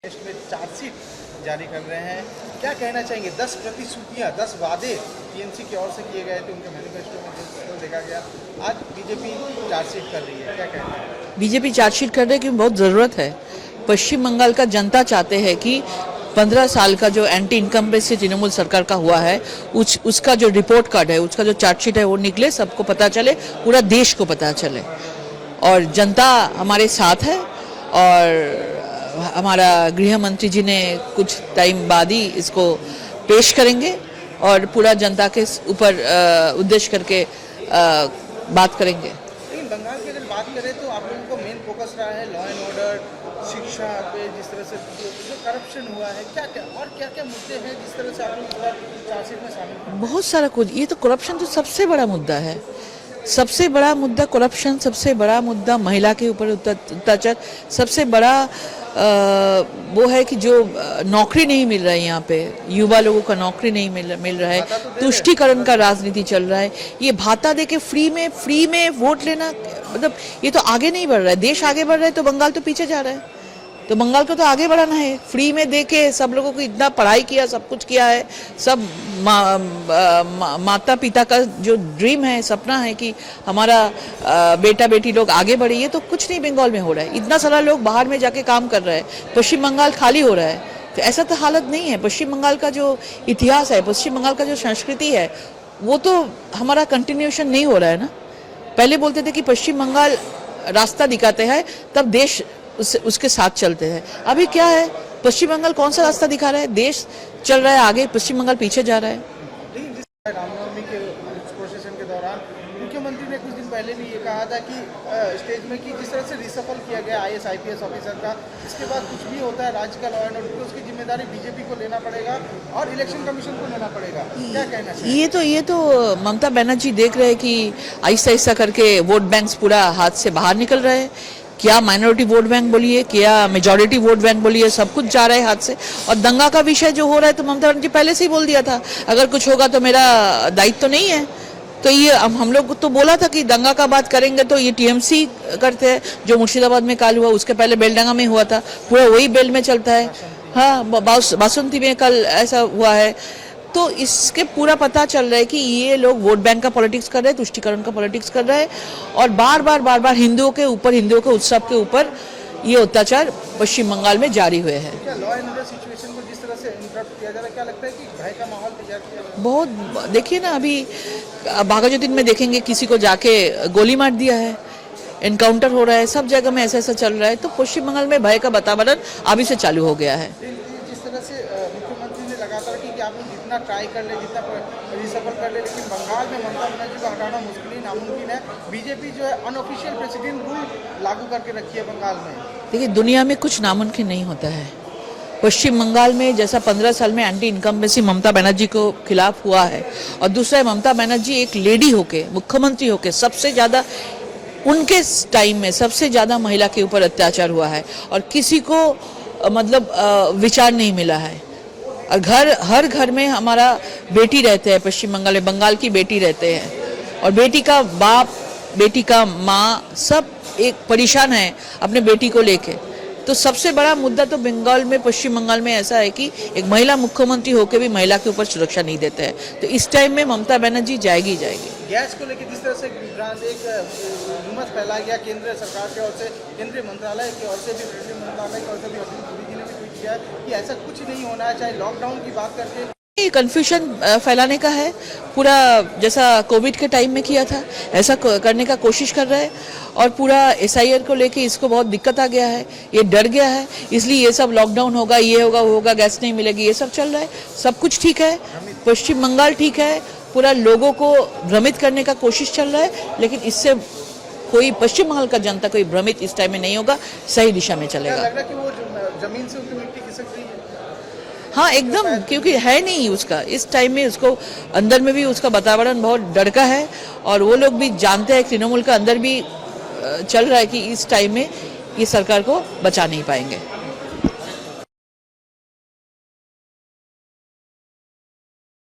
Test में chargesheet जारी कर रहे हैं। क्या कहना चाहेंगे? 10 प्रतिश्रुतियाँ, 10 वादे टीएमसी की ओर से किए गए थे, उनके मैनिफेस्टो में जिसको देखा गया। आज बीजेपी चार्जशीट कर रही है, क्या कहना है? बीजेपी चार्जशीट करने की बहुत ज़रूरत है। पश्चिम बंगाल का जनता चाहते हैं कि 15 साल का जो एंटी इनकम्बेंसी तृणमूल सरकार का हुआ है उसका जो रिपोर्ट कार्ड है, उसका जो चार्जशीट है वो निकले, सबको पता चले, पूरा देश को पता चले। और जनता हमारे साथ है और हमारा गृह मंत्री जी ने कुछ टाइम बाद ही इसको पेश करेंगे और पूरा जनता के ऊपर उद्देश्य करके बात करेंगे। लेकिन बंगाल की अगर बात करें तो आप लोगों को मेन फोकस रहा है लॉ एंड ऑर्डर, शिक्षा पे, जिस तरह से जो करप्शन हुआ है, क्या क्या और क्या क्या मुद्दे हैं जिस तरह से आप लोग चार्जशीट में शामिल? बहुत सारा कुछ। ये तो करप्शन तो सबसे बड़ा मुद्दा है, सबसे बड़ा मुद्दा करप्शन, सबसे बड़ा मुद्दा महिला के ऊपर अत्याचार, सबसे बड़ा वो है कि जो नौकरी नहीं मिल रहा है, यहाँ पे युवा लोगों का नौकरी नहीं मिल रहा है, तुष्टीकरण का राजनीति चल रहा है। ये भाता दे के फ्री में वोट लेना, मतलब ये तो आगे नहीं बढ़ रहा है। देश आगे बढ़ रहा है तो बंगाल तो पीछे जा रहा है। तो बंगाल को तो आगे बढ़ाना है। फ्री में दे के सब लोगों को इतना पढ़ाई किया, सब कुछ किया है, सब माता पिता का जो ड्रीम है, सपना है कि हमारा बेटा बेटी लोग आगे बढ़े, ये तो कुछ नहीं बंगाल में हो रहा है। इतना सारा लोग बाहर में जाके काम कर रहे हैं, पश्चिम बंगाल खाली हो रहा है। तो ऐसा तो हालत नहीं है। पश्चिम बंगाल का जो इतिहास है, पश्चिम बंगाल का जो संस्कृति है, वो तो हमारा कंटिन्यूएशन नहीं हो रहा है ना। पहले बोलते थे कि पश्चिम बंगाल रास्ता दिखाते हैं, तब देश उसके साथ चलते हैं। अभी क्या है, पश्चिम बंगाल कौन सा रास्ता दिखा रहा है? देश चल रहा है आगे, पश्चिम बंगाल पीछे जा रहा है। लेकिन जिस रामनवमी के प्रोसेशन के दौरान मुख्यमंत्री ने कुछ दिन पहले भी ये कहा था कि स्टेज में कि जिस तरह से रिसफल किया गया IAS IPS ऑफिसर का, इसके बाद कुछ भी होता है राज्य का लॉ एंड ऑर्डर, उसकी जिम्मेदारी बीजेपी को लेना पड़ेगा और इलेक्शन कमीशन को लेना पड़ेगा। क्या कहना चाहिए? ये तो ममता बनर्जी देख रहे हैं कि ऐसा ऐसा करके वोट बैंक पूरा हाथ से बाहर निकल रहे हैं। क्या माइनॉरिटी वोट बैंक बोलिए, क्या मेजॉरिटी वोट बैंक बोलिए, सब कुछ जा रहा है हाथ से। और दंगा का विषय जो हो रहा है, तो ममता बनर्जी पहले से ही बोल दिया था, अगर कुछ होगा तो मेरा दायित्व तो नहीं है। तो ये हम लोग तो बोला था कि दंगा का बात करेंगे तो ये टीएमसी करते हैं। जो मुर्शिदाबाद में काल हुआ, उसके पहले बेलडंगा में हुआ था, पूरा वही बेल में चलता है। हाँ, बासंती में कल ऐसा हुआ है। तो इसके पूरा पता चल रहा है कि ये लोग वोट बैंक का पॉलिटिक्स कर रहे हैं, तुष्टीकरण का पॉलिटिक्स कर रहे हैं और बार बार हिंदुओं के ऊपर, हिंदुओं के उत्सव के ऊपर ये अत्याचार पश्चिम बंगाल में जारी हुए हैं। क्या लॉ एंड ऑर्डर सिचुएशन को जिस तरह से इंटरप्ट किया जा रहा है, क्या लगता है कि भय का माहौल तैयार किया जा रहा है? बहुत। देखिए ना, अभी बाघाजुद्दीन में देखेंगे किसी को जाके गोली मार दिया है, एनकाउंटर हो रहा है, सब जगह में ऐसा चल रहा है। तो पश्चिम बंगाल में भय का वातावरण अभी से चालू हो गया है। जिस तरह से मुख्यमंत्री ने लगातार कि आप लोग जितना ट्राई कर ले, जितना रिसफल कर ले, लेकिन बंगाल में ममता बनर्जी को हटाना मुश्किल नामुमकिन है। बीजेपी जो है अनऑफिशियल प्रेसिडेंट रूल लागू करके रखी है बंगाल में। देखिए, दुनिया में कुछ नामुमकिन नहीं होता है। पश्चिम बंगाल में जैसा 15 साल में एंटी इनकम्बेंसी ममता बनर्जी को खिलाफ हुआ है, और दूसरा है ममता बनर्जी एक लेडी होके, मुख्यमंत्री होके, सबसे ज़्यादा उनके टाइम में सबसे ज़्यादा महिला के ऊपर अत्याचार हुआ है और किसी को मतलब विचार नहीं मिला है। और हर घर में हमारा बेटी रहते हैं, पश्चिम बंगाल में बंगाल की बेटी रहते हैं, और बेटी का बाप, बेटी का माँ, सब एक परेशान है अपने बेटी को लेके। तो सबसे बड़ा मुद्दा तो बंगाल में, पश्चिम बंगाल में ऐसा है कि एक महिला मुख्यमंत्री होकर भी महिला के ऊपर सुरक्षा नहीं देते हैं। तो इस टाइम में ममता बनर्जी जाएगी। गैस को लेकर जिस तरह से एक हुमस फैला गया केंद्र सरकार की ओर से, केंद्रीय मंत्रालय की ओर से भी, रेलवे मंत्रालय की ओर से भी, अर्जुन पुरी जी ने भी ट्वीट किया कि ऐसा कुछ नहीं होना है, चाहे लॉकडाउन की बात करके। ये कन्फ्यूजन फैलाने का है, पूरा जैसा कोविड के टाइम में किया था ऐसा करने का कोशिश कर रहे हैं। और पूरा SIR को लेके इसको बहुत दिक्कत आ गया है, ये डर गया है, इसलिए ये सब लॉकडाउन होगा, ये होगा, वो होगा, गैस नहीं मिलेगी, ये सब चल रहा है। सब कुछ ठीक है, पश्चिम बंगाल ठीक है, पूरा लोगों को भ्रमित करने का कोशिश चल रहा है, लेकिन इससे कोई पश्चिम बंगाल का जनता कोई भ्रमित इस टाइम में नहीं होगा, सही दिशा में चलेगा। लग रहा है कि वो जमीन से उनकी मिट्टी खिसक रही है। हाँ, एकदम, क्योंकि है नहीं उसका इस टाइम में, उसको अंदर में भी उसका वातावरण बहुत डर का है। और वो लोग भी जानते हैं, तृणमूल का अंदर भी चल रहा है कि इस टाइम में ये सरकार को बचा नहीं पाएंगे।